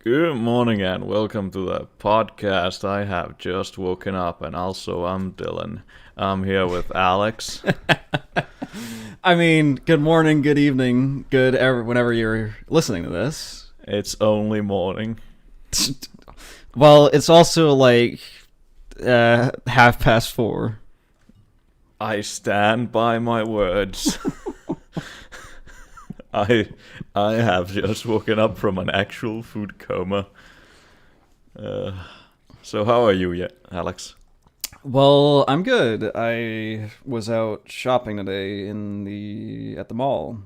Good morning and welcome to the podcast. I have just woken up and also I'm Dylan. I'm here with Alex. I mean, good morning, good evening, whenever you're listening to this. It's only morning. Well, it's also like 4:30. I stand by my words. I I have just woken up from an actual food coma. So how are you, Alex? Well, I'm good. I was out shopping today at the mall.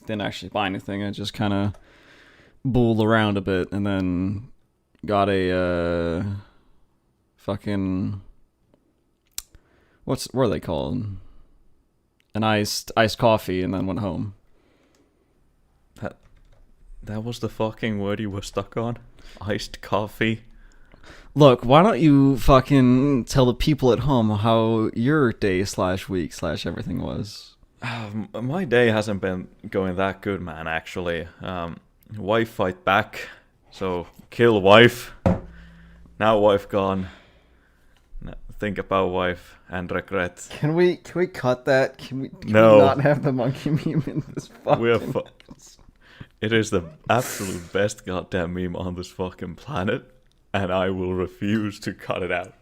Didn't actually buy anything. I just kind of bulled around a bit and then got a fucking what are they called? An iced coffee, and then went home. That was the fucking word you were stuck on? Iced coffee? Look, why don't you fucking tell the people at home how your day/week/ everything was? My day hasn't been going that good, man, actually. Wife fight back, so kill wife. Now wife gone. Think about wife and regret. Can we cut that? Can we No. not have the monkey meme in this fucking? It is the absolute best goddamn meme on this fucking planet, and I will refuse to cut it out.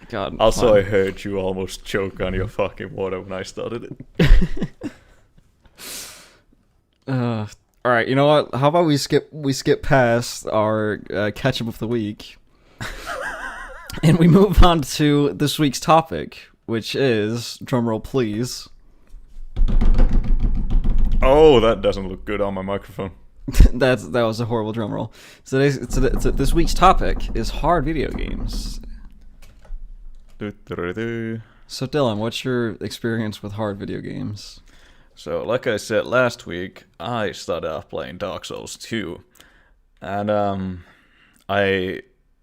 God. Also, I fine. heard you almost choke on your fucking water when I started it. All right. You know what? How about we skip past our catch up of the week, and we move on to this week's topic, which is drumroll, please. Oh, that doesn't look good on my microphone. That was a horrible drum roll. So this week's topic is hard video games. Do-do-do-do. So Dylan, what's your experience with hard video games? So, like I said last week, I started off playing Dark Souls 2. And,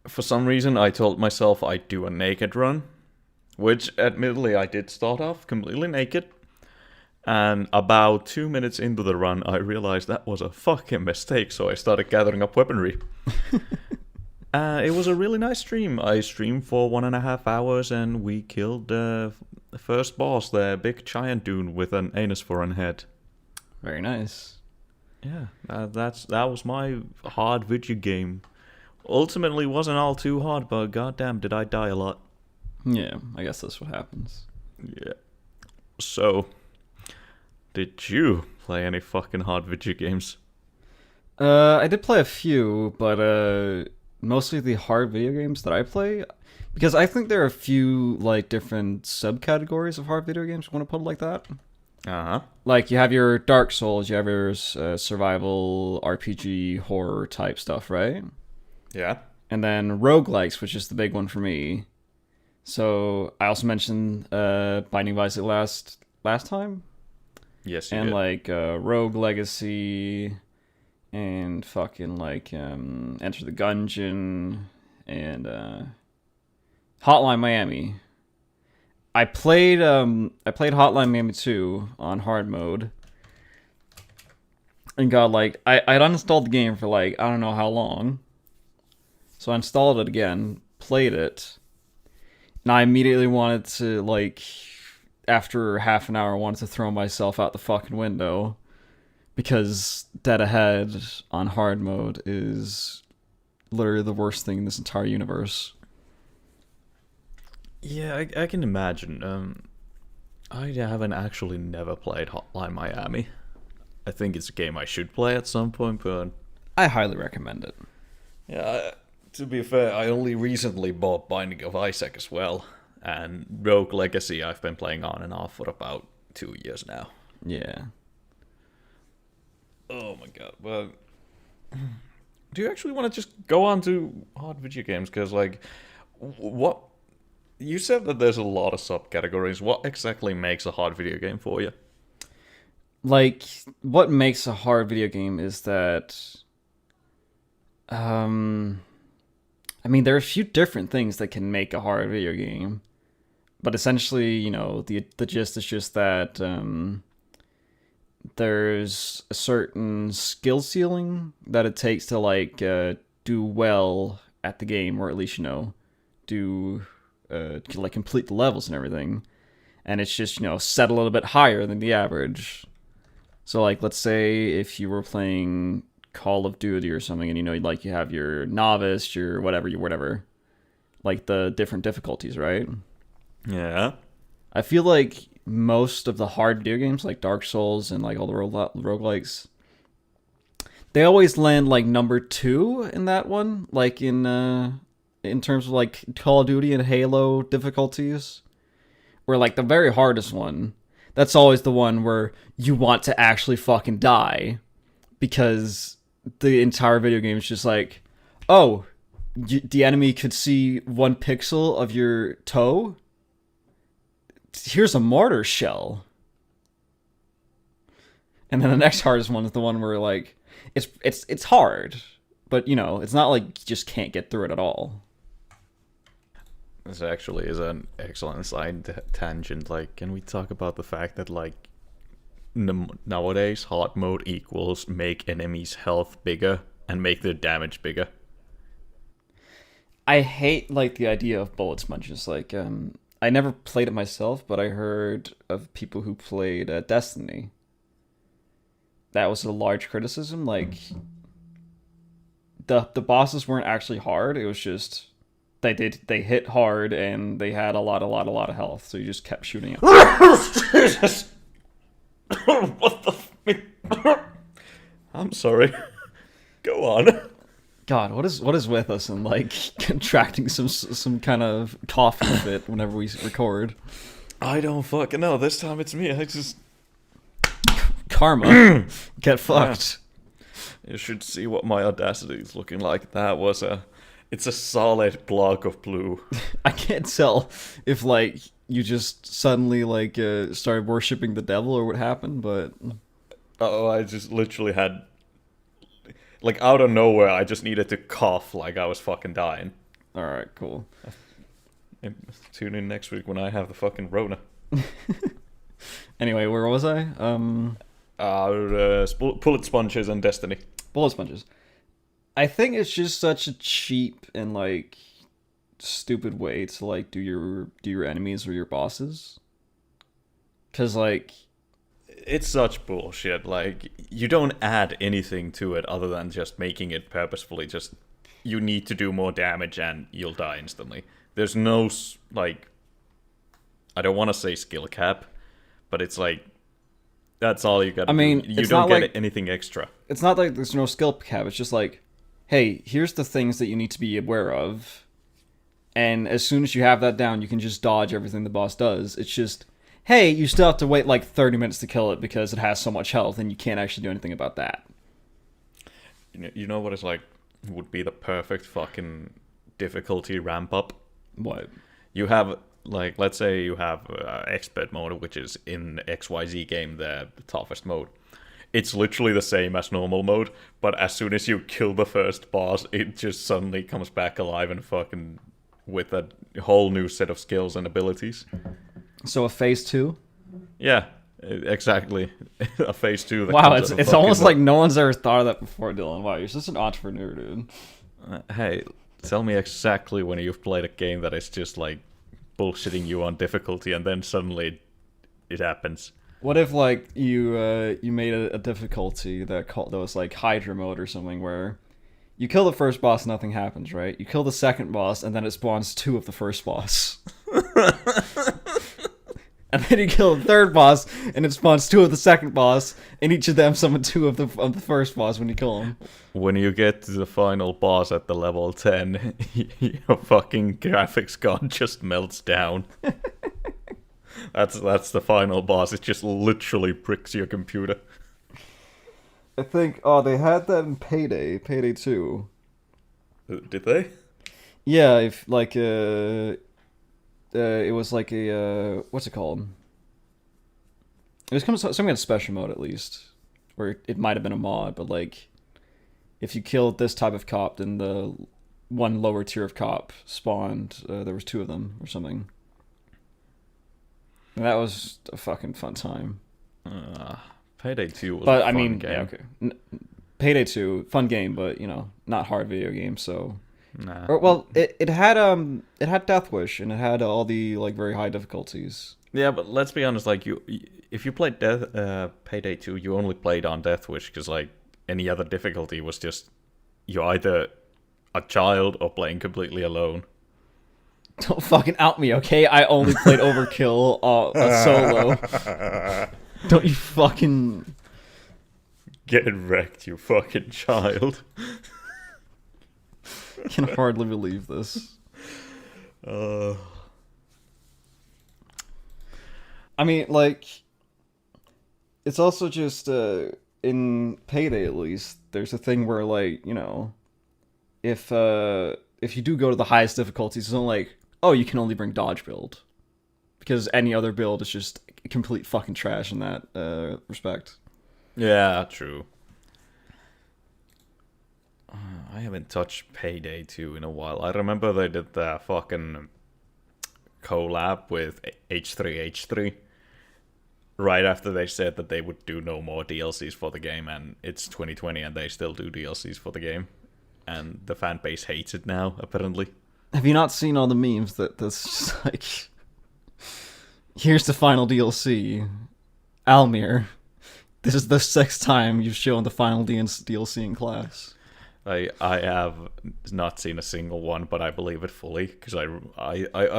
for some reason, I told myself I'd do a naked run. Which, admittedly, I did start off completely naked. And about 2 minutes into the run, I realized that was a fucking mistake, so I started gathering up weaponry. It was a really nice stream. I streamed for 1.5 hours, and we killed the first boss, the big giant dude with an anus for a head. Very nice. Yeah, that was my hard video game. Ultimately, wasn't all too hard, but goddamn, did I die a lot. Yeah, I guess that's what happens. Yeah. So, did you play any fucking hard video games? I did play a few, but mostly the hard video games that I play, because I think there are a few like different subcategories of hard video games. You want to put it like that? Uh-huh. Like you have your Dark Souls, you have your survival RPG horror type stuff, right? Yeah. And then roguelikes, which is the big one for me. So I also mentioned Binding of Isaac last time, Yes, you and did. like Rogue Legacy, and fucking like Enter the Gungeon, and Hotline Miami. I played Hotline Miami 2 on hard mode, and got like I'd uninstalled the game for like I don't know how long. So I installed it again, played it, and I immediately wanted to like after half an hour wanted to throw myself out the fucking window because Dead Ahead on hard mode is literally the worst thing in this entire universe. Yeah, I can imagine. I haven't actually never played Hotline Miami. I think it's a game I should play at some point, but I highly recommend it. yeah, to be fair, I only recently bought Binding of Isaac as well, and Rogue Legacy I've been playing on and off for about 2 years now. Yeah. Oh my god, but do you actually want to just go on to hard video games? Because, like, what? You said that there's a lot of subcategories. What exactly makes a hard video game for you? Like, what makes a hard video game is that, I mean, there are a few different things that can make a hard video game, but essentially, you know, the gist is just that there's a certain skill ceiling that it takes to like do well at the game, or at least do like complete the levels and everything, and it's just set a little bit higher than the average. So like, let's say if you were playing Call of Duty or something, and like you have your novice, your whatever, like the different difficulties, right? Yeah. I feel like most of the hard video games, like Dark Souls and like all the roguelikes, they always land like number 2 in that one, like in terms of like Call of Duty and Halo difficulties, where like the very hardest one, that's always the one where you want to actually fucking die, because the entire video game is just like, oh, the enemy could see 1 pixel of your toe. Here's a mortar shell. And then the next hardest one is the one where like it's hard, but it's not like you just can't get through it at all. This actually is an excellent side tangent. Like, can we talk about the fact that like nowadays hard mode equals make enemies' health bigger and make their damage bigger? I hate like the idea of bullet sponges. Like, I never played it myself, but I heard of people who played Destiny. That was a large criticism. Like, the bosses weren't actually hard. It was just they hit hard and they had a lot of health. So you just kept shooting at them. Jesus! What the? I'm sorry. Go on. God, what is with us and like contracting some kind of coughing fit whenever we record? I don't fucking know. This time it's me. I just karma. Get fucked. Yeah. You should see what my Audacity is looking like. It's a solid block of blue. I can't tell if like you just suddenly like started worshipping the devil or what happened, but I just literally had, like, out of nowhere, I just needed to cough like I was fucking dying. Alright, cool. Tune in next week when I have the fucking Rona. Anyway, where was I? Bullet sponges and Destiny. Bullet sponges. I think it's just such a cheap and like stupid way to like do your enemies or your bosses. 'Cause like, it's such bullshit. Like, you don't add anything to it other than just making it purposefully. Just, you need to do more damage and you'll die instantly. There's no, like, I don't want to say skill cap, but it's like, that's all you gotta do. You don't get anything extra. It's not like there's no skill cap. It's just like, hey, here's the things that you need to be aware of. And as soon as you have that down, you can just dodge everything the boss does. It's just, hey, you still have to wait like 30 minutes to kill it because it has so much health and you can't actually do anything about that. You know what is like, would be the perfect fucking difficulty ramp up? What? You have, like, let's say you have expert mode, which is in XYZ game the toughest mode. It's literally the same as normal mode, but as soon as you kill the first boss, it just suddenly comes back alive and fucking with a whole new set of skills and abilities. So a phase 2? Yeah, exactly. A phase 2. That wow, it's almost like no one's ever thought of that before, Dylan. Wow, you're just an entrepreneur, dude. Hey, tell me exactly when you've played a game that is just like bullshitting you on difficulty and then suddenly it happens. What if like you made a difficulty that was like Hydra mode or something, where you kill the first boss, nothing happens, right? You kill the second boss, and then it spawns 2 of the first boss. And then you kill the third boss, and it spawns 2 of the second boss, and each of them summon 2 of the first boss when you kill them. When you get to the final boss at the level 10, your fucking graphics card just melts down. That's the final boss. It just literally bricks your computer. I think, they had that in Payday 2. Did they? Yeah, if like it was like a what's it called? It was some kind of special mode at least, or it might have been a mod, but like if you killed this type of cop, then the one lower tier of cop spawned. There was 2 of them or something. And that was a fucking fun time. Payday 2 was but a fun game. Yeah, okay. Payday 2, fun game, but not hard video game. So, Nah. or well, it had Death Wish and it had all the like very high difficulties. Yeah, but let's be honest. Like if you played Payday 2, you only played on Death Wish because like any other difficulty was just you're either a child or playing completely alone. Don't fucking out me, okay? I only played Overkill solo. Don't you fucking Get wrecked, you fucking child. I can hardly believe this. I mean, like, it's also just in Payday at least. There's a thing where like if you do go to the highest difficulties, it's only like you can only bring dodge build because any other build is just complete fucking trash in that respect. Yeah, true. I haven't touched Payday 2 in a while. I remember they did the fucking collab with H3H3 right after they said that they would do no more DLCs for the game, and it's 2020 and they still do DLCs for the game. And the fan base hates it now, apparently. Have you not seen all the memes that's just like, here's the final DLC, Almir. This is the 6th time you've shown the final DLC in class. I have not seen a single one, but I believe it fully because I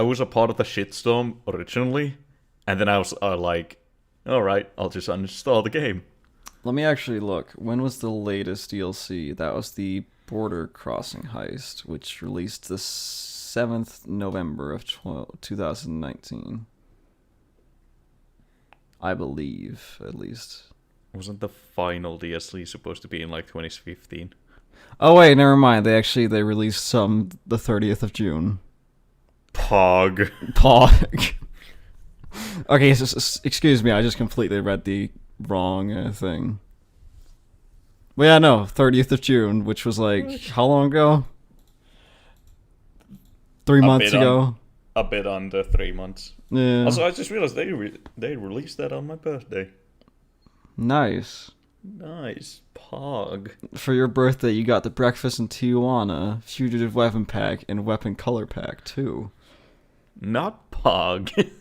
was a part of the shitstorm originally, and then I was like, all right, I'll just uninstall the game. Let me actually look. When was the latest DLC? That was the Border Crossing Heist, which released the 7th November of 2019. I believe, at least. Wasn't the final DLC supposed to be in like 2015? Oh wait, never mind. They released some the 30th of June. Pog. Okay, so, excuse me. I just completely read the wrong thing. Well, yeah, no, 30th of June, which was like how long ago? 3 months ago. A bit under 3 months. Yeah. Also, I just realized they released that on my birthday. Nice. Nice. Pog. For your birthday, you got the Breakfast in Tijuana, Fugitive Weapon Pack, and Weapon Color Pack, too. Not Pog.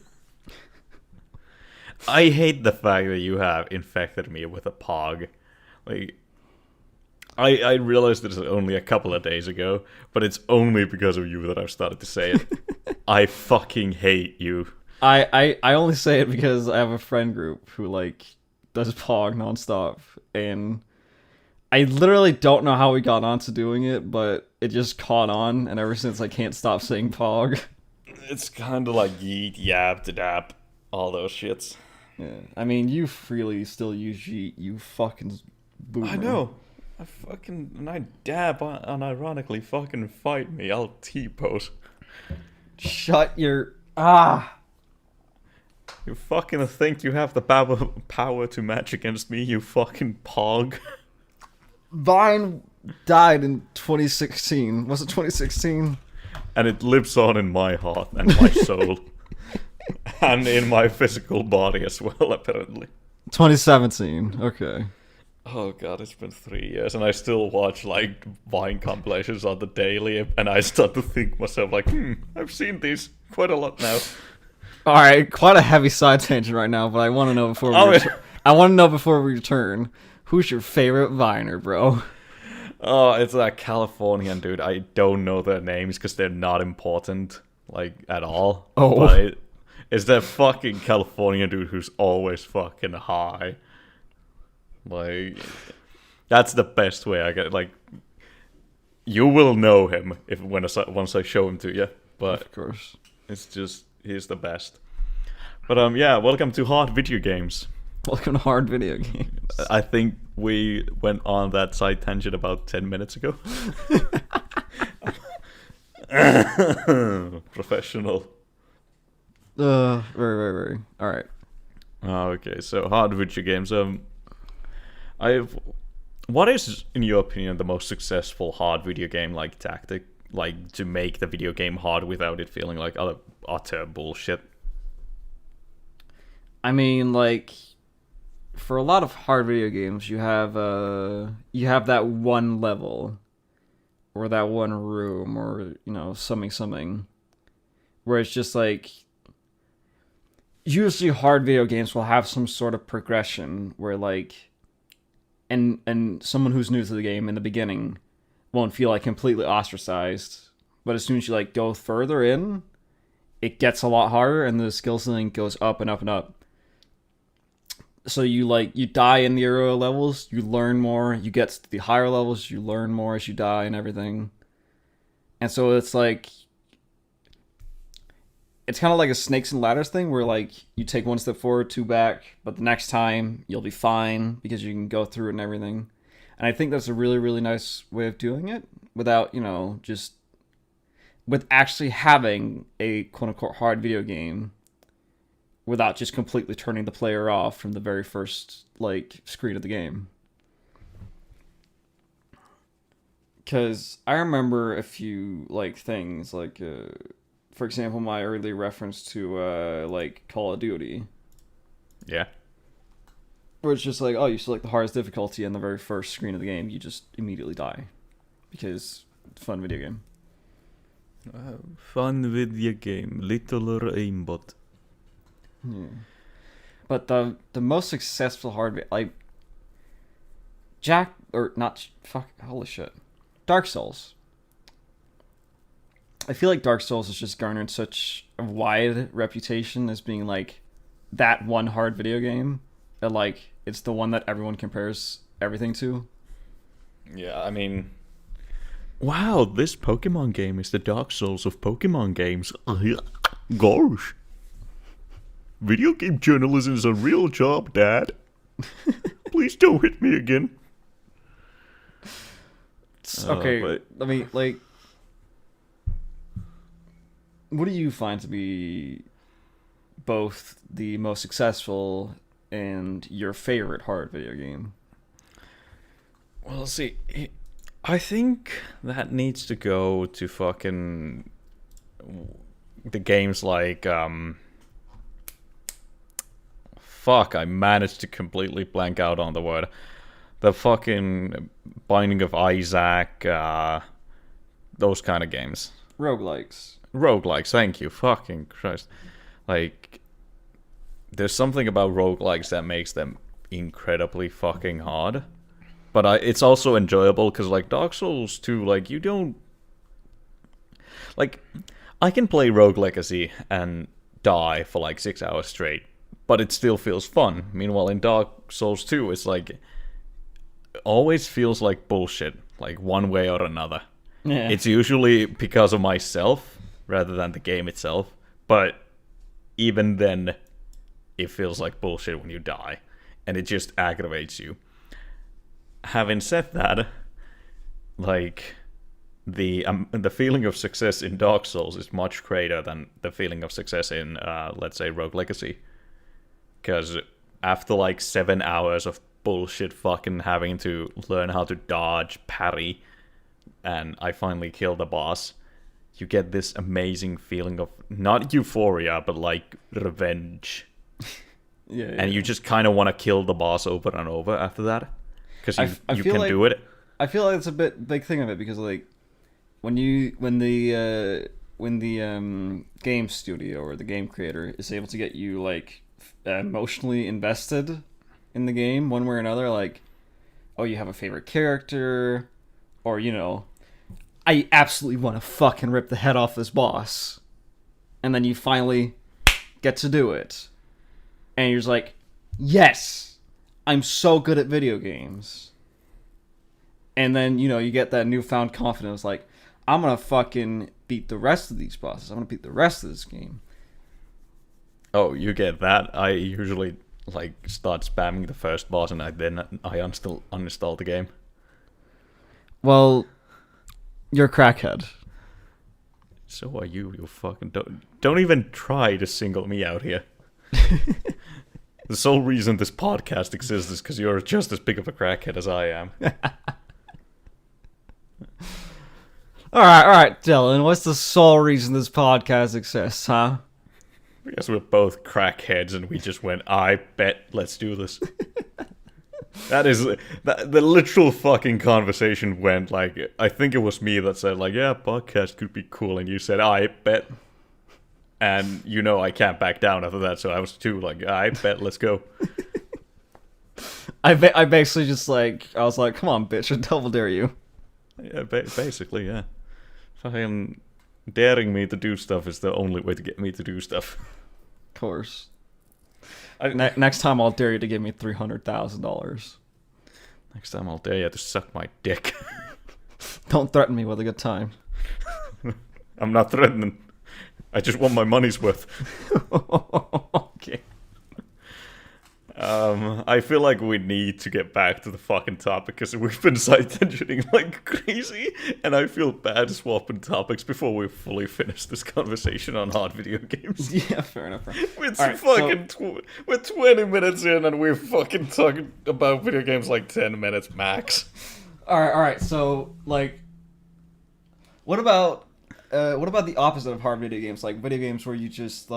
I hate the fact that you have infected me with a Pog. Like, I realized this only a couple of days ago, but it's only because of you that I've started to say it. I fucking hate you. I only say it because I have a friend group who, like, does Pog nonstop, and I literally don't know how we got onto doing it, but it just caught on, and ever since I can't stop saying Pog. It's kind of like yeet, yap, dap, all those shits. Yeah, I mean, you freely still use yeet, you fucking boomer. I know. When I dab unironically fucking fight me, I'll T-pose. Shut your... You fucking think you have the power to match against me, you fucking Pog. Vine died in 2016. Was it 2016? And it lives on in my heart and my soul. And in my physical body as well, apparently. 2017. Okay. Oh god, it's been 3 years, and I still watch, like, Vine compilations on the daily, and I start to think myself, like, I've seen these quite a lot now. Alright, quite a heavy side tangent right now, but I want to know before we return, who's your favorite Viner, bro? Oh, it's that Californian dude. I don't know their names because they're not important, like, at all. Oh. But it's that fucking Californian dude who's always fucking high. Like, that's the best way I get. Like, you will know him once I show him to you. But of course, it's just he's the best. But yeah, welcome to Hard Video Games. Welcome to Hard Video Games. I think we went on that side tangent about 10 minutes ago. Professional. Very. All right. Okay, so Hard Video Games. What is, in your opinion, the most successful hard video game like tactic, like to make the video game hard without it feeling like utter bullshit? I mean, like, for a lot of hard video games, you have that one level or that one room or something where it's just like usually hard video games will have some sort of progression where like and someone who's new to the game in the beginning won't feel like completely ostracized, but as soon as you like go further in, it gets a lot harder and the skill ceiling goes up and up and up. So you die in the earlier levels, you learn more, you get to the higher levels, you learn more as you die and everything. And so it's like it's kind of like a snakes and ladders thing where like you take one step forward, two back, but the next time you'll be fine because you can go through it and everything. And I think that's a really, really nice way of doing it without, just with actually having a quote unquote hard video game without just completely turning the player off from the very first like screen of the game. Because I remember a few like things like for example, my early reference to like Call of Duty. Yeah. Where it's just like, oh, you select the hardest difficulty in the very first screen of the game, you just immediately die. Because it's a fun video game. Fun video game, little aimbot. Yeah. But the most successful hard like holy shit. Dark Souls. I feel like Dark Souls has just garnered such a wide reputation as being like that one hard video game that like it's the one that everyone compares everything to. Yeah, I mean, wow, this Pokemon game is the Dark Souls of Pokemon games. Gosh. Video game journalism is a real job, Dad. Please don't hit me again. Okay, but let me like. What do you find to be both the most successful and your favorite hard video game? Well, see, I think that needs to go to fucking the games like fuck, I managed to completely blank out on the word. The fucking Binding of Isaac, those kind of games. Roguelikes, thank you. Fucking Christ. Like, there's something about roguelikes that makes them incredibly fucking hard. But it's also enjoyable because, like, Dark Souls 2, like, you don't... Like, I can play Rogue Legacy and die for, like, 6 hours straight. But it still feels fun. Meanwhile, in Dark Souls 2, it's like... always feels like bullshit. Like, one way or another. Yeah. It's usually because of myself rather than the game itself. But even then, it feels like bullshit when you die. And it just aggravates you. Having said that, like, the feeling of success in Dark Souls is much greater than the feeling of success in, let's say, Rogue Legacy. Because after, like, 7 hours of bullshit fucking having to learn how to dodge, parry, and I finally killed the boss, you get this amazing feeling of not euphoria, but like revenge. Yeah. And you just kind of want to kill the boss over and over after that because you can like, do it. I feel like it's a big thing of it because like when the game studio or the game creator is able to get you like emotionally invested in the game one way or another, like, oh, you have a favorite character, or I absolutely want to fucking rip the head off this boss, and then you finally get to do it, and you're just like, yes, I'm so good at video games. And then you get that newfound confidence, like, I'm gonna fucking beat the rest of these bosses. I'm gonna beat the rest of this game. Oh, you get that? I usually like start spamming the first boss and I uninstall the game. Well, you're a crackhead. So are you. You fucking don't even try to single me out here. The sole reason this podcast exists is because you're just as big of a crackhead as I am. All right, Dylan. What's the sole reason this podcast exists, huh? I guess we're both crackheads, and we just went, I bet, let's do this. That is, the literal fucking conversation went, like, I think it was me that said, like, yeah, podcast could be cool, and you said, I bet. And, I can't back down after that, so I was too, like, I bet, let's go. I basically just I was like, come on, bitch, I double dare you. Yeah, basically, yeah. Fucking daring me to do stuff is the only way to get me to do stuff. Of course. Next time I'll dare you to give me $300,000. Next time I'll dare you to suck my dick. Don't threaten me with a good time. I'm not threatening. I just want my money's worth. Okay. I feel like we need to get back to the fucking topic because we've been side-tensioning like crazy, and I feel bad swapping topics before we fully finish this conversation on hard video games. Yeah, fair enough. We're 20 minutes in, and we're fucking talking about video games like 10 minutes max. All right. So, what about the opposite of hard video games? Like video games where you just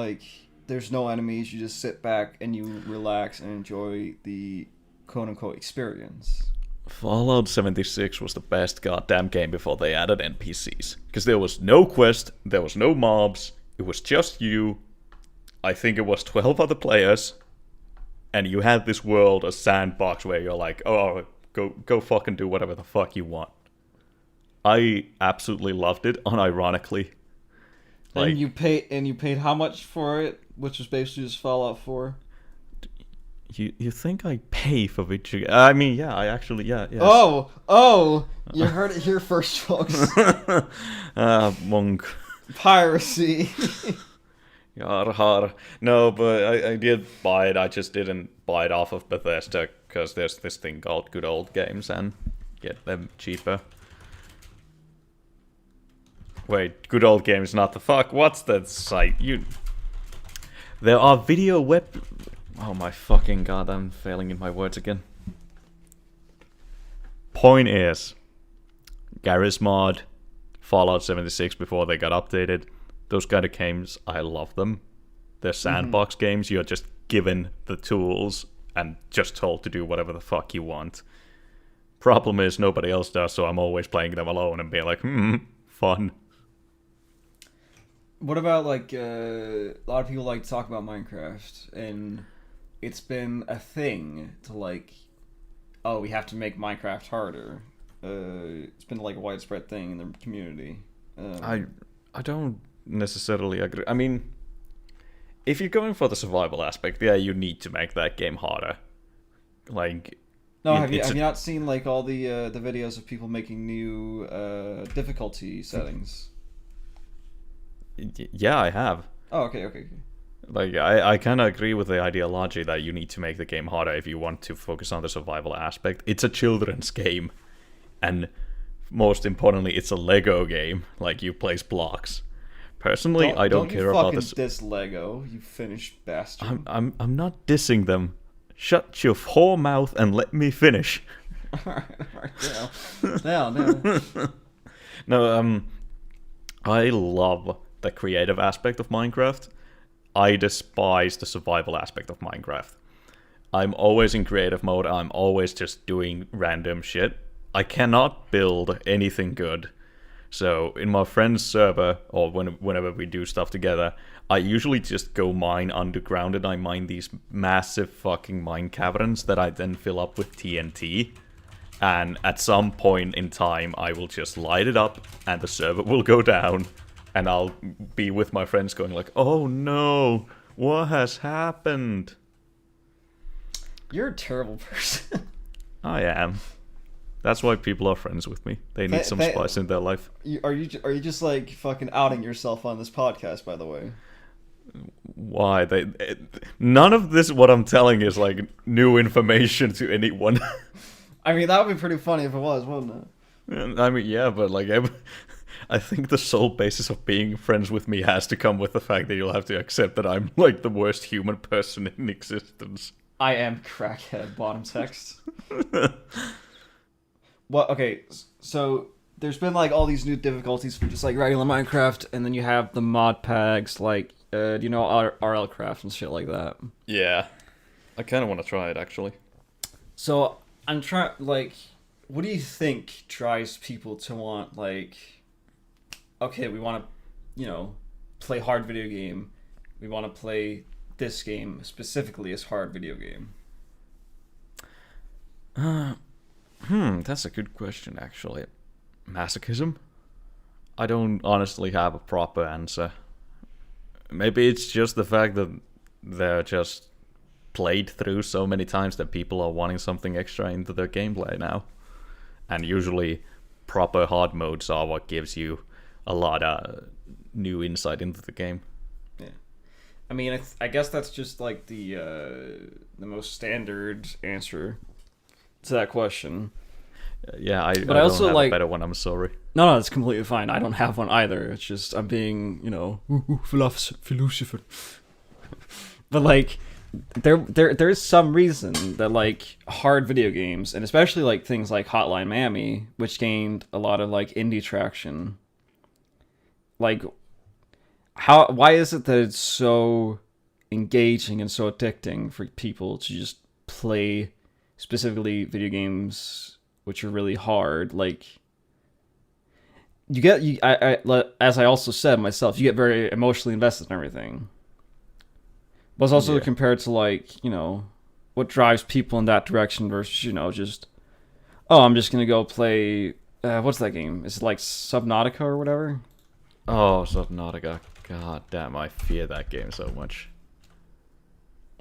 there's no enemies, you just sit back and you relax and enjoy the quote-unquote experience. Fallout 76 was the best goddamn game before they added NPCs. Because there was no quest, there was no mobs, it was just you. I think it was 12 other players. And you had this world, a sandbox, where you're like, oh, go fucking do whatever the fuck you want. I absolutely loved it, unironically. And you paid how much for it? Which was basically just Fallout 4. You think I pay for video games? I mean, yeah, I actually, yeah. Yes. Oh! You heard it here first, folks. Monk. Piracy. Yar. No, but I did buy it. I just didn't buy it off of Bethesda because there's this thing called Good Old Games and get them cheaper. Wait, Good Old Games, not the fuck. What's that site? There are video web... Oh my fucking god, I'm failing in my words again. Point is, Garry's Mod, Fallout 76 before they got updated, those kind of games, I love them. They're sandbox games, you're just given the tools and just told to do whatever the fuck you want. Problem is, nobody else does, so I'm always playing them alone and being like, fun. What about a lot of people like to talk about Minecraft, and it's been a thing to we have to make Minecraft harder. It's been a widespread thing in the community. I don't necessarily agree. I mean, if you're going for the survival aspect, yeah, you need to make that game harder. Have you not seen all the videos of people making new difficulty settings? Yeah, I have. Oh, okay. I kind of agree with the ideology that you need to make the game harder if you want to focus on the survival aspect. It's a children's game, and most importantly, it's a Lego game. You place blocks. Personally, I don't care about this. Don't you fucking diss Lego, you finished bastard. I'm not dissing them. Shut your whore mouth and let me finish. Alright, now. No, I love the creative aspect of Minecraft. I despise the survival aspect of Minecraft. I'm always in creative mode. I'm always just doing random shit. I cannot build anything good. So in my friend's server, or whenever we do stuff together, I usually just go mine underground and I mine these massive fucking mine caverns that I then fill up with TNT. And at some point in time, I will just light it up and the server will go down. And I'll be with my friends going oh no, what has happened? You're a terrible person. I am. That's why people are friends with me. They need some spice in their life. Are you just fucking outing yourself on this podcast, by the way? Why? None of this, what I'm telling, is new information to anyone. I mean, that would be pretty funny if it was, wouldn't it? I mean, yeah, but I think the sole basis of being friends with me has to come with the fact that you'll have to accept that I'm the worst human person in existence. I am crackhead, bottom text. Well, okay, so there's been all these new difficulties for just regular Minecraft, and then you have the mod packs You know, RL Craft and shit like that. Yeah. I kind of want to try it, actually. So I'm trying, like, what do you think drives people to want, like, okay, we want to, play hard video game. We want to play this game specifically as hard video game. That's a good question, actually. Masochism? I don't honestly have a proper answer. Maybe it's just the fact that they're just played through so many times that people are wanting something extra into their gameplay now. And usually proper hard modes are what gives you a lot of new insight into the game. Yeah. I mean, I guess that's just like the most standard answer to that question. Yeah, I but I also don't have like a better one, I'm sorry. no, it's completely fine. I don't have one either. It's just I'm being, philosopher. But like there's some reason that like hard video games, and especially like things like Hotline Miami, which gained a lot of like indie traction. Like why is it that it's so engaging and so addicting for people to just play specifically video games which are really hard? Like as I also said myself, you get very emotionally invested in everything. But it's also compared to like, what drives people in that direction versus, just, oh, I'm just gonna go play what's that game? Is it like Subnautica or whatever? Oh, Subnautica. God damn, I fear that game so much.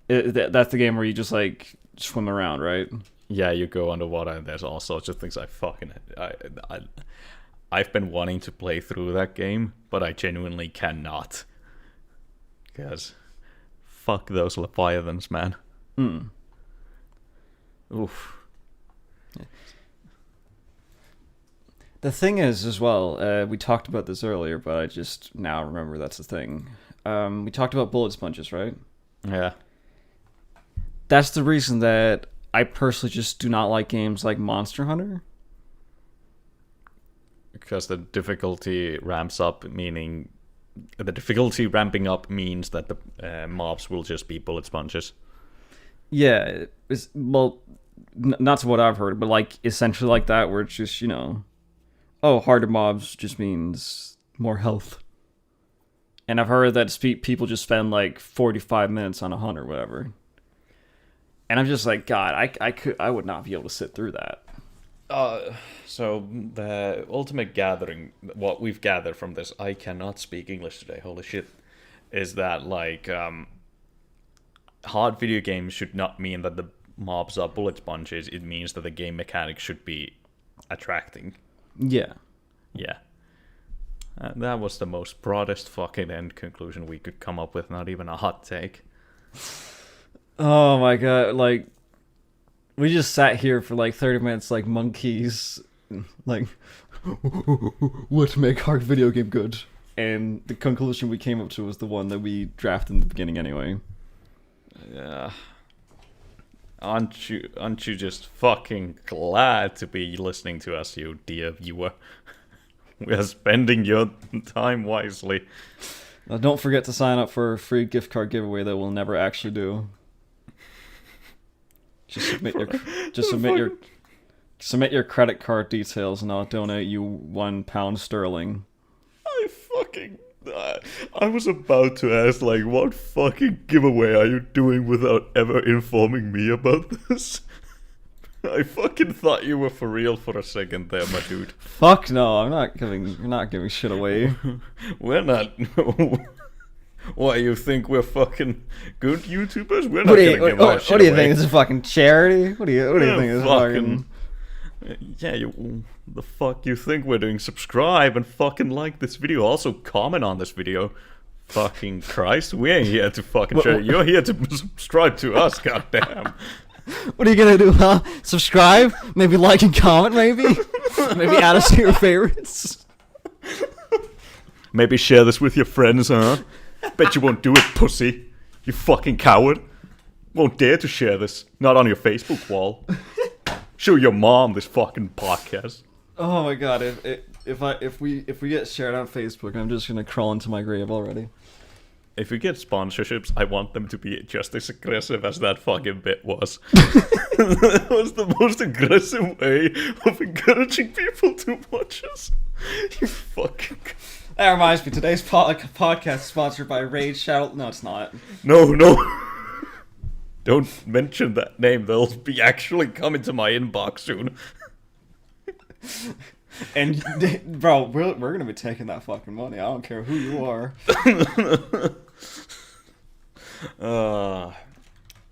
That's the game where you just like swim around, right? Yeah, you go underwater and there's all sorts of things I've been wanting to play through that game, but I genuinely cannot. Because fuck those Leviathans, man. Oof. Yeah. The thing is, as well, we talked about this earlier, but I just now remember that's the thing. We talked about bullet sponges, right? Yeah. That's the reason that I personally just do not like games like Monster Hunter. Because the difficulty ramps up, meaning the difficulty ramping up means that the mobs will just be bullet sponges. Yeah, not to what I've heard, but like essentially like that, where it's just harder mobs just means more health. And I've heard that people just spend like 45 minutes on a hunt or whatever. And I'm just like, God, I would not be able to sit through that. So the ultimate gathering, what we've gathered from this, I cannot speak English today, holy shit, is that like hard video games should not mean that the mobs are bullet sponges. It means that the game mechanics should be attracting. Yeah. Yeah. That was the most broadest fucking end conclusion we could come up with, not even a hot take. Oh my god, like, we just sat here for like 30 minutes like monkeys, like, what make hard video game good? And the conclusion we came up to was the one that we drafted in the beginning anyway. Yeah. Aren't you just fucking glad to be listening to us, you dear viewer? We are spending your time wisely. Don't forget to sign up for a free gift card giveaway that we'll never actually do. Just submit your credit card details and I'll donate you £1 sterling. I was about to ask, like, what fucking giveaway are you doing without ever informing me about this? I fucking thought you were for real for a second there, my dude. Fuck no, you're not giving shit away. We're not. What, you think we're fucking good YouTubers? We're not gonna give our shit What do you away. think? This is a fucking charity? What do you think? This fucking... Yeah, the fuck you think we're doing? Subscribe and fucking like this video. Also comment on this video. Fucking Christ, we ain't here to fucking share. You're here to subscribe to us, goddamn. What are you gonna do, huh? Subscribe? Maybe like and comment, maybe? Maybe add us to your favorites? Maybe share this with your friends, huh? Bet you won't do it, pussy. You fucking coward. Won't dare to share this. Not on your Facebook wall. Show your mom this fucking podcast. Oh my god, if we get shared on Facebook, I'm just gonna crawl into my grave already. if we get sponsorships, I want them to be just as aggressive as that fucking bit was. That was the most aggressive way of encouraging people to watch us. You fucking... That reminds me, today's podcast is sponsored by Raid Shadow... No, it's not. No. Don't mention that name. They'll be actually coming to my inbox soon. And, bro, we're gonna be taking that fucking money. I don't care who you are.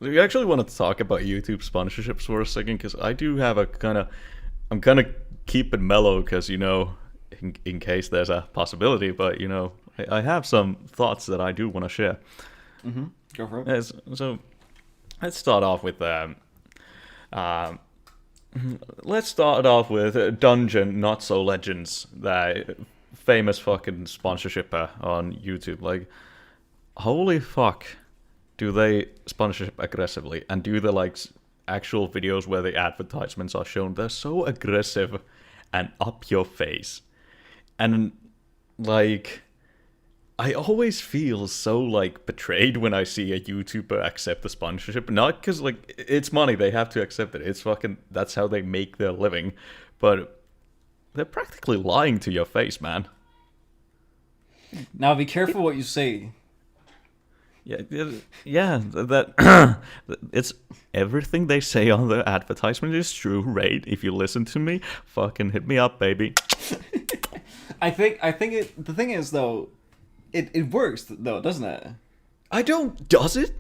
We actually want to talk about YouTube sponsorships for a second, because I do have a I'm kind of keeping mellow, because, in case there's a possibility, but, I have some thoughts that I do want to share. Mm-hmm. Go for it. So, let's start off with Dungeon Not So Legends, that famous fucking sponsorship on YouTube. Like, holy fuck, do they sponsorship aggressively? And do the actual videos where the advertisements are shown? They're so aggressive and up your face. And I always feel so betrayed when I see a YouTuber accept the sponsorship. Not because it's money, they have to accept it. It's that's how they make their living. But they're practically lying to your face, man. Now be careful what you say. Yeah, that it's everything they say on the advertisement is true, right? If you listen to me, fucking hit me up, baby. I think the thing is though, it works though, doesn't it? Does it?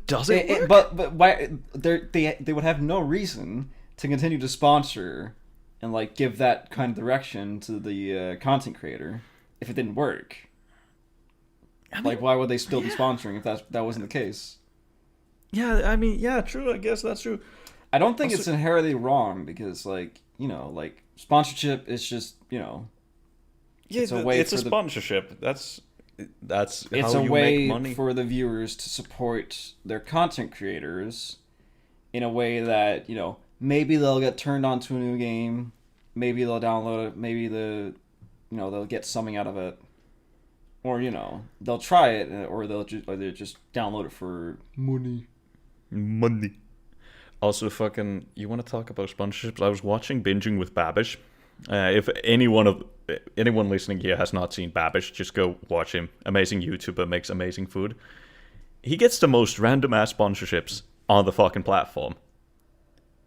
Does it work? But why they would have no reason to continue to sponsor and give that kind of direction to the content creator if it didn't work. I mean, why would they still be sponsoring if that wasn't the case? Yeah, I mean, yeah, true. I guess that's true. I don't think it's inherently wrong because, sponsorship is just, it's a sponsorship. That's it's how a you way make money for the viewers to support their content creators in a way that maybe they'll get turned on to a new game, maybe they'll download it, maybe they'll get something out of it. Or, they'll try it, or they'll just download it for money. Also, you want to talk about sponsorships? I was watching Binging with Babish. If anyone listening here has not seen Babish, just go watch him. Amazing YouTuber, makes amazing food. He gets the most random-ass sponsorships on the fucking platform.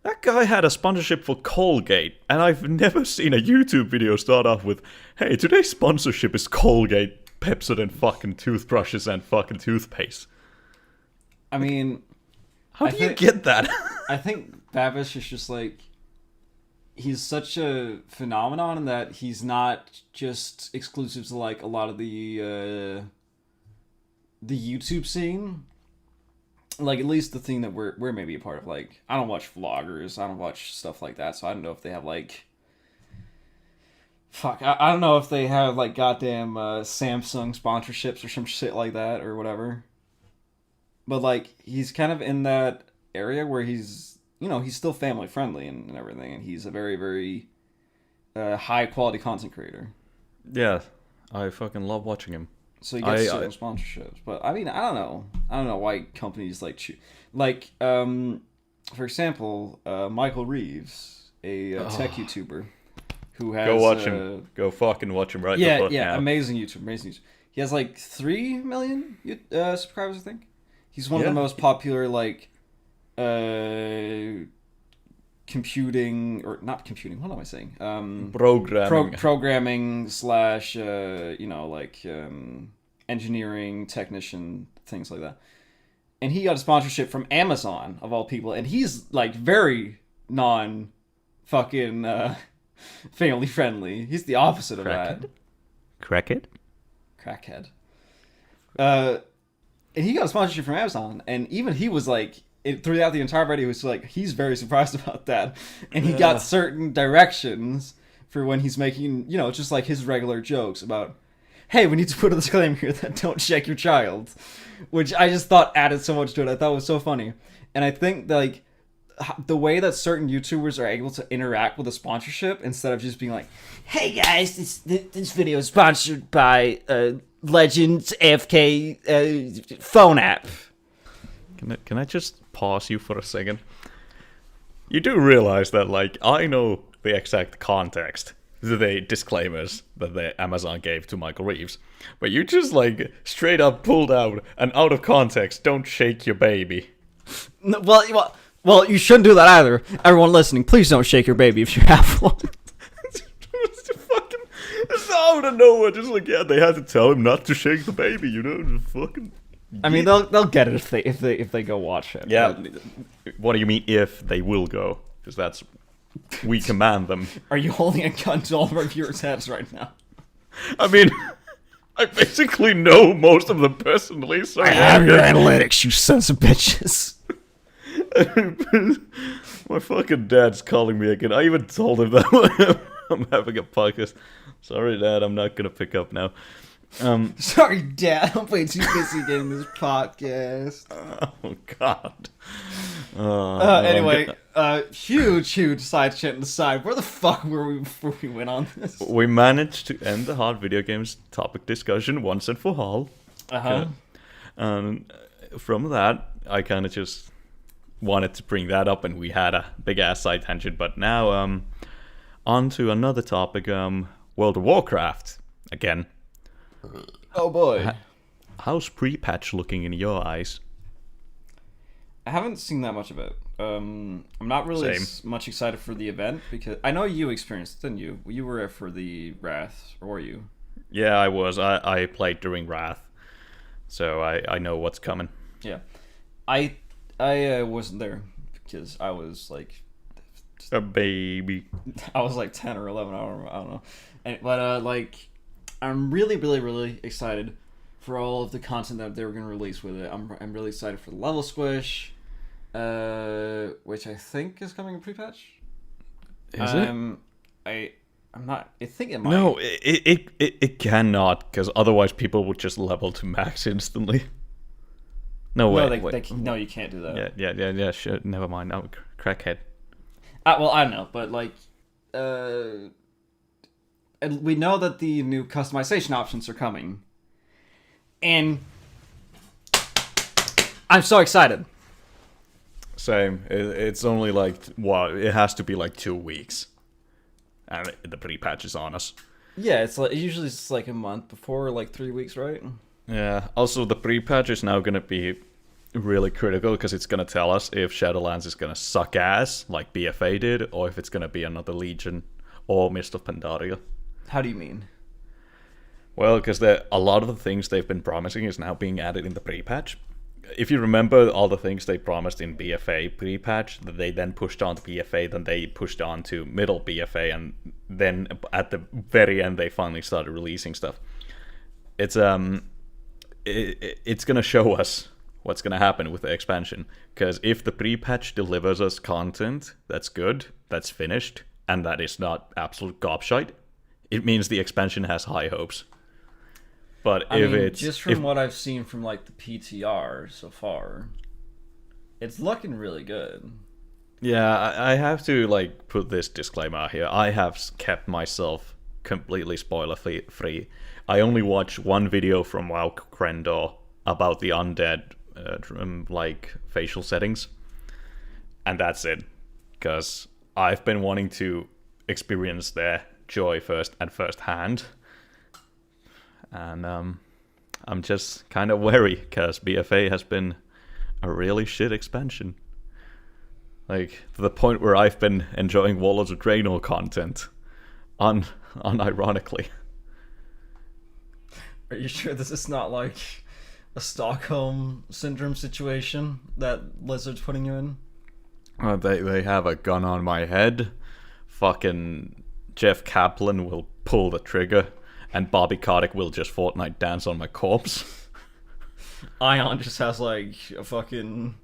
That guy had a sponsorship for Colgate, and I've never seen a YouTube video start off with, "Hey, today's sponsorship is Colgate, Pepsodent fucking toothbrushes and fucking toothpaste." I mean, how do you get that? I think Babish is just he's such a phenomenon in that he's not just exclusive to a lot of the YouTube scene. At least the thing that we're maybe a part of. I don't watch vloggers, I don't watch stuff like that, so I don't know if they have I don't know if they have goddamn Samsung sponsorships or some shit like that or whatever. But he's kind of in that area where he's he's still family friendly and everything, and he's a very, very high quality content creator. Yeah, I fucking love watching him. So he gets certain sponsorships, but I mean, I don't know why companies for example, Michael Reeves, a tech YouTuber. Who has, go watch him. Go fucking watch him right the fuck now. Amazing YouTuber. He has 3 million subscribers, I think. He's one of the most popular computing, or not computing, what am I saying? Programming slash engineering technician, things like that. And he got a sponsorship from Amazon of all people, and he's very non fucking family friendly. He's the opposite of that. Crackhead. And he got a sponsorship from Amazon, and even he was throughout the entire video, he was he's very surprised about that, and he got certain directions for when he's making just his regular jokes about, hey, we need to put a disclaimer here that don't shake your child, which I just thought added so much to it. I thought it was so funny, and I think the way that certain YouTubers are able to interact with a sponsorship instead of just being hey guys, this video is sponsored by Legends AFK phone app. Can I just pause you for a second? You do realize that, like, I know the exact context, the disclaimers that the Amazon gave to Michael Reeves, but you just, like, straight up pulled out and out of context, don't shake your baby. No, well, you shouldn't do that either. Everyone listening, please don't shake your baby if you have one. It's out of nowhere, just like, yeah, they had to tell him not to shake the baby, you know, just fucking... I mean, they'll get it if they go watch it. Yeah, what do you mean if they will go? Because that's... we command them. Are you holding a gun to all of our viewers' heads right now? I mean, I basically know most of them personally, so... I have your analytics, you sons of bitches. My fucking dad's calling me again. I even told him that I'm having a podcast. Sorry, Dad, I'm not gonna pick up now. Sorry, Dad, I'm way too busy getting this podcast. Oh, God. Anyway, huge side shit in the side. Where the fuck were we before we went on this? We managed to end the hard video games topic discussion once and for all. From that, I kind of just wanted to bring that up, and we had a big-ass side tangent. But now, on to another topic, World of Warcraft, again. Oh boy. How's pre-patch looking in your eyes? I haven't seen that much of it. I'm not really much excited for the event because I know you experienced it, didn't you? You were there for the Wrath, or were you? Yeah, I was. I played during Wrath, so I know what's coming. Yeah, I wasn't there because I was like a baby. I was like 10 or 11. I don't know. But like, I'm really excited for all of the content that they were going to release with it. I'm really excited for the level squish, which I think is coming in pre-patch. Is it? I'm not. I think it might. No, it cannot, because otherwise people would just level to max instantly. No way. No, you can't do that. Yeah. Shit. Never mind. No, crackhead. Well, I don't know, but like, and we know that the new customization options are coming, and I'm so excited. Same. It's only like, well, it has to be like 2 weeks, and the pre-patch is on us. Yeah, it's like usually it's like a month before, like 3 weeks, right? Yeah. Also, the pre-patch is now gonna be really critical because it's gonna tell us if Shadowlands is gonna suck ass like BFA did, or if it's gonna be another Legion or Mist of Pandaria. How do you mean? Well, because a lot of the things they've been promising is now being added in the pre-patch. If you remember all the things they promised in BFA pre-patch, that they then pushed on to BFA, then they pushed on to middle BFA, and then at the very end they finally started releasing stuff. It's gonna show us what's gonna happen with the expansion. Because if the pre-patch delivers us content that's good, that's finished, and that is not absolute gobshite, it means the expansion has high hopes. But just from what I've seen from like the PTR so far, it's looking really good. Yeah, I have to like put this disclaimer out here. I have kept myself completely spoiler free. I only watched one video from WoW Krendor about the undead like facial settings, and that's it. Because I've been wanting to experience their joy firsthand. And I'm just kind of wary because BFA has been a really shit expansion. Like, to the point where I've been enjoying Warlords of Draenor content, unironically. Are you sure this is not like a Stockholm Syndrome situation that Blizzard's putting you in? They have a gun on my head. Fucking Jeff Kaplan will pull the trigger. And Bobby Kotick will just Fortnite dance on my corpse. Ion just has like a fucking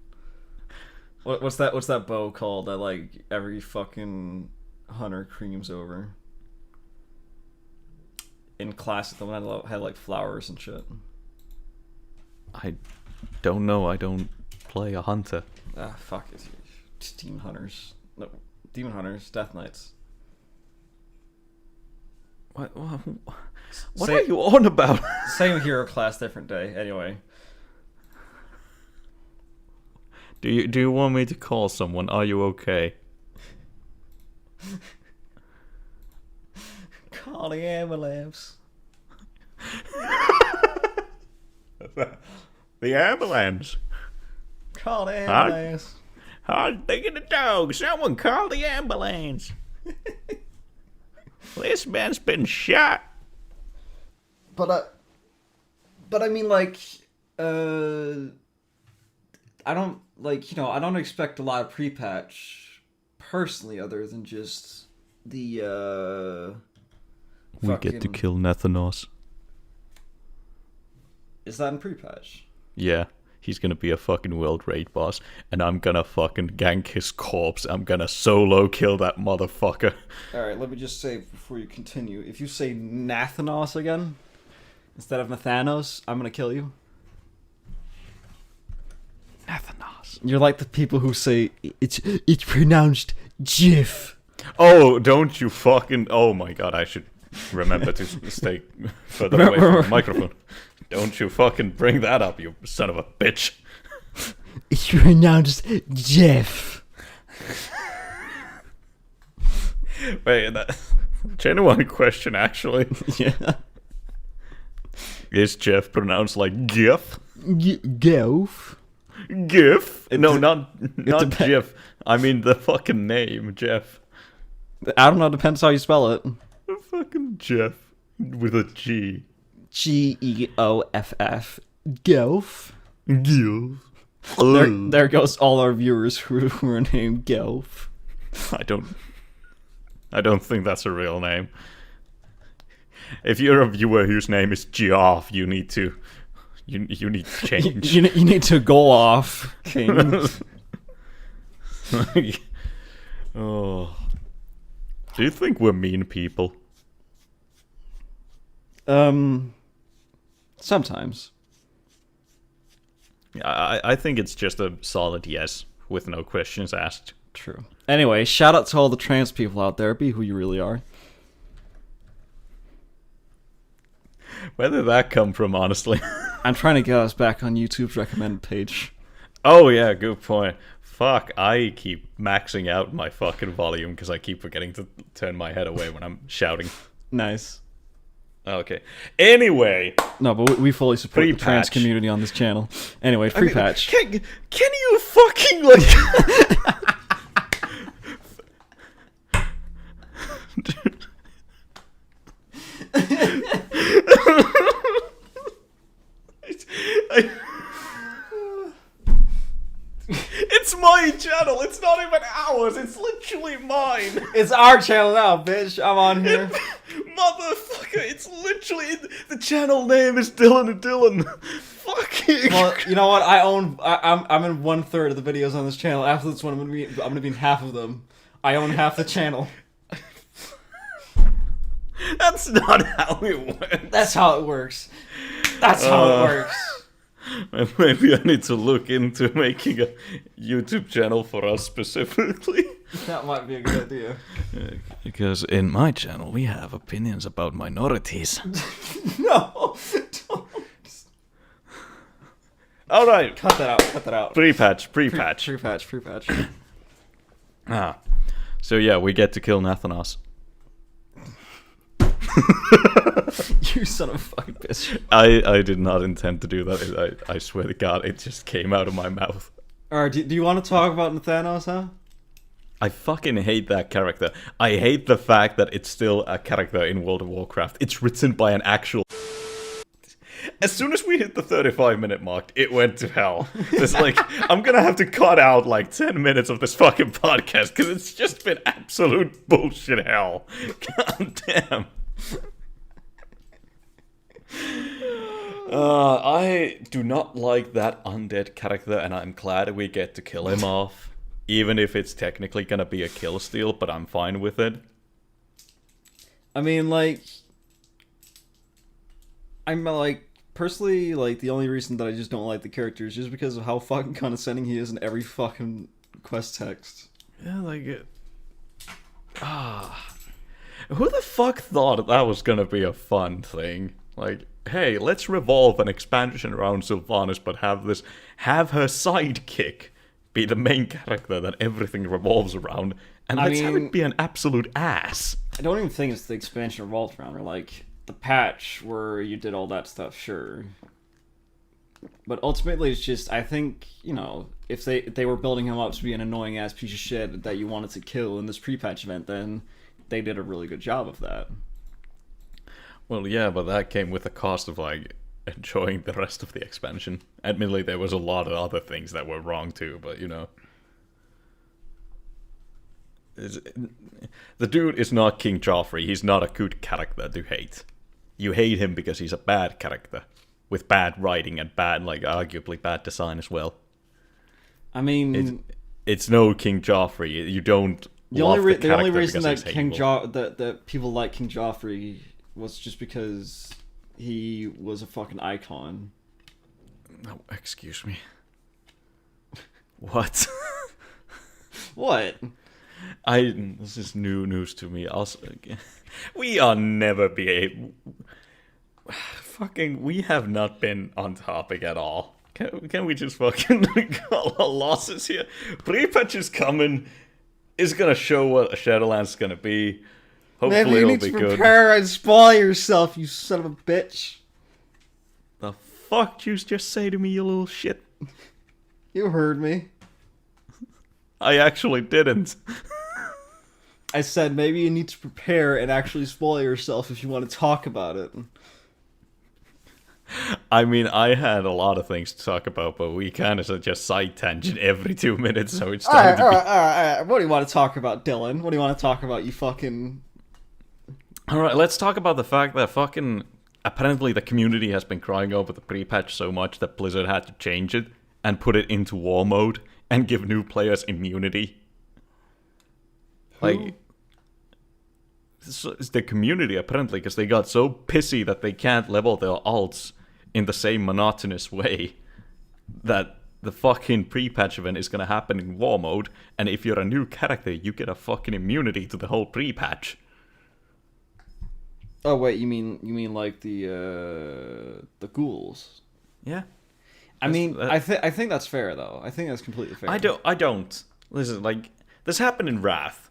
what's that bow called that like every fucking hunter creams over? In Classic, the one that had like flowers and shit. I don't know. I don't play a hunter. Fuck it. Demon Hunters. No, Demon Hunters, Death Knights. What are you on about? Same hero class, different day. Anyway. Do you want me to call someone? Are you okay? Call the ambulance. The ambulance. Call the ambulance. I'm thinking the dog. Someone call the ambulance. This man's been shot. But I mean, like, I don't, like, you know, I don't expect a lot of pre-patch, personally, other than just the, We get to kill Nethanos. Is that in pre-patch? Yeah, he's gonna be a fucking world raid boss, and I'm gonna fucking gank his corpse. I'm gonna solo kill that motherfucker. Alright, let me just say before you continue, if you say Nathanos again, instead of Nathanos, I'm gonna kill you. Nathanos. You're like the people who say, it's pronounced Jif. Oh, don't you fucking... Oh my god, I should remember to stay further away from the microphone. Don't you fucking bring that up, you son of a bitch. It's pronounced Jeff. Wait, that... Genuine question, actually. Yeah. Is Jeff pronounced like GIF? Golf. GIF? No, not depends. Jeff. I mean the fucking name, Jeff. I don't know, depends how you spell it. Fucking Jeff. With a G. Geoff. Golf. GIF. There goes all our viewers who are named Golf. I don't think that's a real name. If you're a viewer whose name is Geoff, you need to change. You need to go off, King. Oh. Do you think we're mean people? Sometimes. I think it's just a solid yes, with no questions asked. True. Anyway, shout out to all the trans people out there. Be who you really are. Where did that come from, honestly? I'm trying to get us back on YouTube's recommended page. Oh yeah, good point. Fuck, I keep maxing out my fucking volume because I keep forgetting to turn my head away when I'm shouting. Nice. Okay. Anyway. No, but we fully support the trans Pre-patch. community on this channel. Anyway, free patch. Can you fucking like... It's my channel. It's not even ours. It's literally mine. It's our channel now, bitch. I'm on here. Motherfucker, it's literally... The channel name is Dylan and Dylan. Fucking... Well, you know what? I'm in 1/3 of the videos on this channel. After this one, I'm gonna be in half of them. I own half the channel. That's not how it works. That's how it works. That's how it works. Maybe I need to look into making a YouTube channel for us specifically. That might be a good idea. Because in my channel, we have opinions about minorities. No, don't. Alright. Cut that out. Cut that out. Pre-patch. Free patch. Ah. So yeah, we get to kill Nathanos. You son of a fucking bitch. I did not intend to do that. I swear to God, it just came out of my mouth. Alright, do you want to talk about Nathanos, huh? I fucking hate that character. I hate the fact that it's still a character in World of Warcraft. It's written by an actual... As soon as we hit the 35-minute mark, it went to hell. It's like, I'm gonna have to cut out like 10 minutes of this fucking podcast because it's just been absolute bullshit hell. God damn. I do not like that undead character, and I'm glad we get to kill him off. Even if it's technically gonna be a kill steal, but I'm fine with it. I mean, like... I'm, like, personally, like, the only reason that I just don't like the character is just because of how fucking condescending he is in every fucking quest text. Yeah, like... Who the fuck thought that was gonna be a fun thing? Like, hey, let's revolve an expansion around Sylvanas, but have her sidekick be the main character that everything revolves around, and let's have it be an absolute ass. I don't even think it's the expansion revolved around, or like the patch where you did all that stuff, sure. But ultimately, it's just, I think, if they were building him up to be an annoying ass piece of shit that you wanted to kill in this pre-patch event, then they did a really good job of that. Well, yeah, but that came with the cost of, like, enjoying the rest of the expansion. Admittedly, there was a lot of other things that were wrong, too, but, the dude is not King Joffrey. He's not a good character to hate. You hate him because he's a bad character. With bad writing and bad, like, arguably bad design as well. I mean... It's no King Joffrey. You don't the love only the the only character reason because that he's hateable. that people like King Joffrey was just because he was a fucking icon. Oh, excuse me. What? What? This is new news to me. Also, we are never be able... Fucking, we have not been on topic at all. Can we just fucking call our losses here? Pre-patch is coming. It's gonna show what Shadowlands gonna be. Hopefully Maybe you it'll need be to good. prepare and spoil yourself, you son of a bitch. The fuck did you just say to me, you little shit? You heard me. I actually didn't. I said maybe you need to prepare and actually spoil yourself if you want to talk about it. I mean, I had a lot of things to talk about, but we kind of just side tangent every 2 minutes, so it's time to be... All right. What do you want to talk about, Dylan? What do you want to talk about, you fucking... Alright, let's talk about the fact that fucking... Apparently the community has been crying over the pre-patch so much that Blizzard had to change it and put it into war mode and give new players immunity. Like... It's the community, apparently, because they got so pissy that they can't level their alts in the same monotonous way that the fucking pre-patch event is gonna happen in war mode, and if you're a new character, you get a fucking immunity to the whole pre-patch. Oh wait, you mean like the ghouls? Yeah. I think that's fair though. I think that's completely fair. I don't. Listen, like, this happened in Wrath.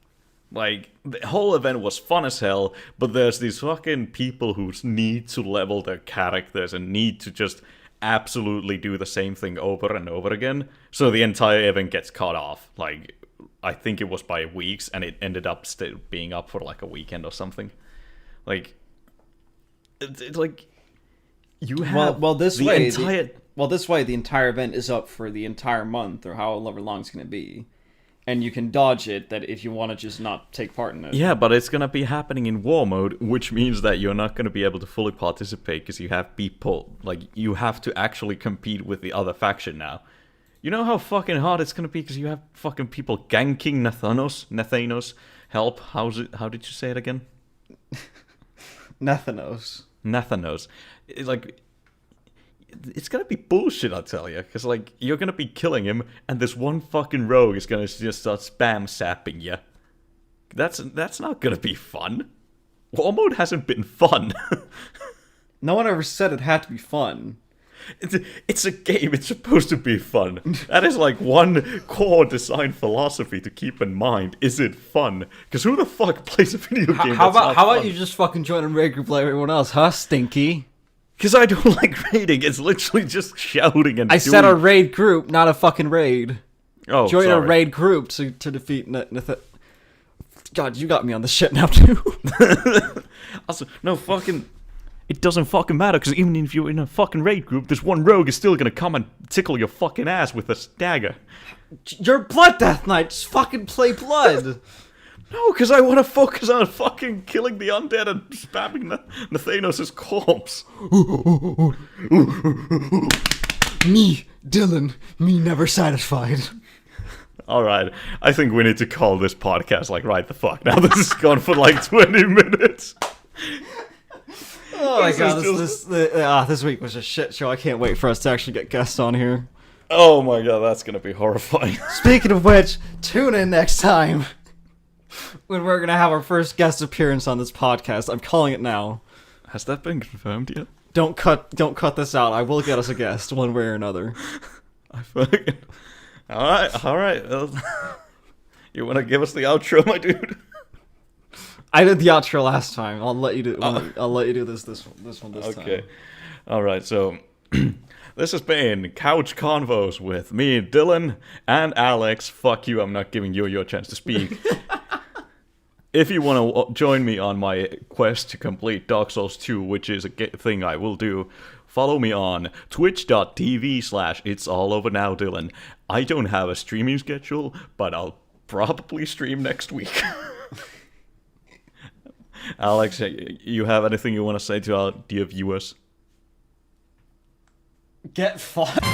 Like, the whole event was fun as hell, but there's these fucking people who need to level their characters and need to just absolutely do the same thing over and over again, so the entire event gets cut off. Like, I think it was by weeks, and it ended up still being up for like a weekend or something. Like, it's like, you have this way the entire event is up for the entire month or however long it's going to be. And you can dodge it that if you want to just not take part in it. Yeah, but it's going to be happening in war mode, which means that you're not going to be able to fully participate because you have people, like, you have to actually compete with the other faction now. You know how fucking hard it's going to be because you have fucking people ganking Nathanos. Help, how did you say it again? Nathanos. It's like... It's gonna be bullshit, I tell you, because, like, you're gonna be killing him, and this one fucking rogue is gonna just start spam sapping you. That's not gonna be fun. War mode hasn't been fun. No one ever said it had to be fun. It's a game, it's supposed to be fun. That is, like, one core design philosophy to keep in mind. Is it fun? Because who the fuck plays a video game How that's not about fun? you just fucking join a raid group like everyone else, huh, Stinky? Because I don't like raiding. It's literally just shouting and I said a raid group, not a fucking raid. Oh, Join sorry. a raid group to defeat God, you got me on this shit now too. Also, no fucking... It doesn't fucking matter, because even if you're in a fucking raid group, this one rogue is still gonna come and tickle your fucking ass with a dagger. You're Blood Death Knight, just fucking play blood. No, because I want to focus on fucking killing the undead and spamming Nathanos' corpse. Me, Dylan, me never satisfied. Alright, I think we need to call this podcast, like, right the fuck now. This has gone for like 20 minutes. Oh my god, this week was a shit show. I can't wait for us to actually get guests on here. Oh my god, that's gonna be horrifying. Speaking of which, tune in next time. when we're gonna have our first guest appearance on this podcast. I'm calling it now. Has that been confirmed yet? Don't cut this out. I will get us a guest one way or another. I fucking... Alright. Well, you wanna give us the outro, my dude? I did the outro last time. I'll let you do. I'll let you do this one this time. Okay. Alright, so... This has been Couch Convos with me, Dylan, and Alex. Fuck you, I'm not giving you your chance to speak. If you want to join me on my quest to complete Dark Souls 2, which is a thing I will do, follow me on twitch.tv/itsalloverNowDylan. I don't have a streaming schedule, but I'll probably stream next week. Alex, you have anything you want to say to our dear viewers? Get fucked.